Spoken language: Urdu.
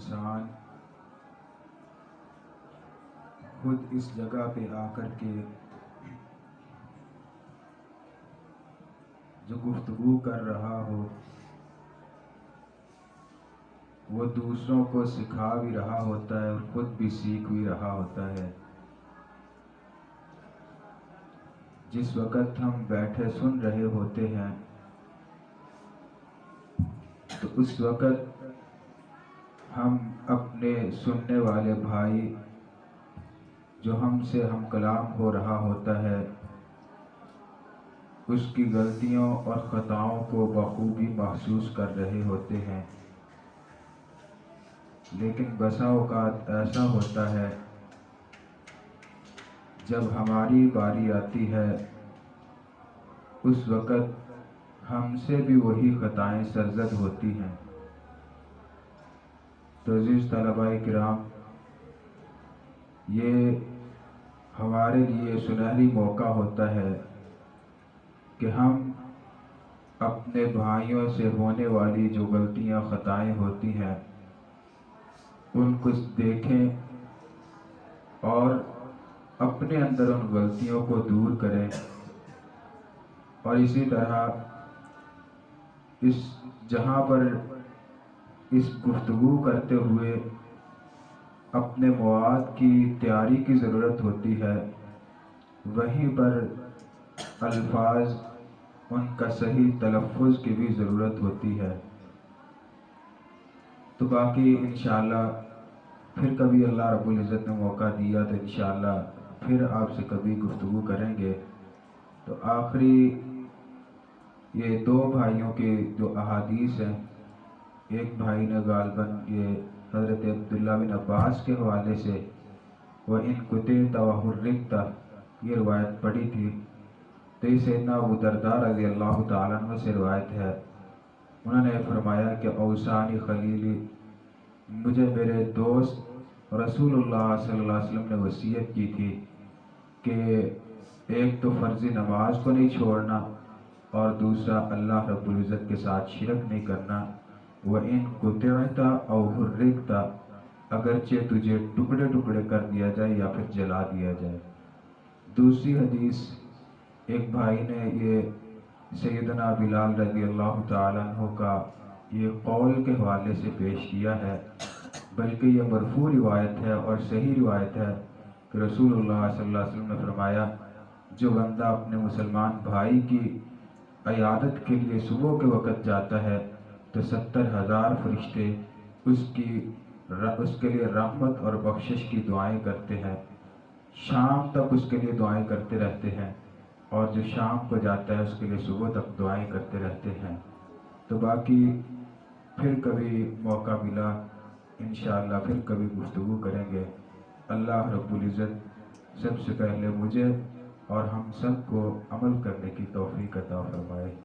انسان خود اس جگہ پہ آ کر کے جو گفتگو کر رہا ہو وہ دوسروں کو سکھا بھی رہا ہوتا ہے اور خود بھی سیکھ بھی رہا ہوتا ہے۔ جس وقت ہم بیٹھے سن رہے ہوتے ہیں تو اس وقت ہم اپنے سننے والے بھائی جو ہم سے ہم کلام ہو رہا ہوتا ہے اس کی غلطیوں اور خطاؤں کو بخوبی محسوس کر رہے ہوتے ہیں، لیکن بسا اوقات ایسا ہوتا ہے جب ہماری باری آتی ہے اس وقت ہم سے بھی وہی خطائیں سرزد ہوتی ہیں۔ تو عزیز طلباء کرام، یہ ہمارے لیے سنہری موقع ہوتا ہے کہ ہم اپنے بھائیوں سے ہونے والی جو غلطیاں خطائیں ہوتی ہیں ان کو دیکھیں اور اپنے اندر ان غلطیوں کو دور کریں، اور اسی طرح اس جہاں پر اس گفتگو کرتے ہوئے اپنے مواد کی تیاری کی ضرورت ہوتی ہے وہیں پر الفاظ ان کا صحیح تلفظ کی بھی ضرورت ہوتی ہے۔ تو باقی انشاءاللہ پھر کبھی اللہ رب العزت نے موقع دیا تو انشاءاللہ پھر آپ سے کبھی گفتگو کریں گے۔ تو آخری یہ دو بھائیوں کے جو احادیث ہیں، ایک بھائی نے غالباً یہ حضرت عبداللہ بن عباس کے حوالے سے وَإِن قُتِلْتَ وَحُرِّقْتَ یہ روایت پڑھی تھی، تو یہ سیدنا ابو درداء رضی اللہ تعالیٰ عنہ سے روایت ہے۔ انہوں نے فرمایا کہ اوصانی خلیلی، مجھے میرے دوست رسول اللہ صلی اللہ علیہ وسلم نے وصیت کی تھی کہ ایک تو فرض نماز کو نہیں چھوڑنا اور دوسرا اللہ رب العزت کے ساتھ شرک نہیں کرنا۔ وَإِن قُطِعْتَ أَوْ حُرِّقْتَ اگرچہ تجھے ٹکڑے ٹکڑے کر دیا جائے یا پھر جلا دیا جائے۔ دوسری حدیث ایک بھائی نے یہ سیدنا بلال رضی اللہ تعالیٰ عنہ کا یہ قول کے حوالے سے پیش کیا ہے، بلکہ یہ مرفوع روایت ہے اور صحیح روایت ہے کہ رسول اللہ صلی اللہ علیہ وسلم نے فرمایا جو بندہ اپنے مسلمان بھائی کی عیادت کے لیے صبح کے وقت جاتا ہے تو 70,000 فرشتے اس کے لیے رحمت اور بخشش کی دعائیں کرتے ہیں، شام تک اس کے لیے دعائیں کرتے رہتے ہیں، اور جو شام کو جاتا ہے اس کے لیے صبح تک دعائیں کرتے رہتے ہیں۔ تو باقی پھر کبھی موقع ملا انشاءاللہ پھر کبھی گفتگو کریں گے۔ اللہ رب العزت سب سے پہلے مجھے اور ہم سب کو عمل کرنے کی توفیق عطا فرمائے۔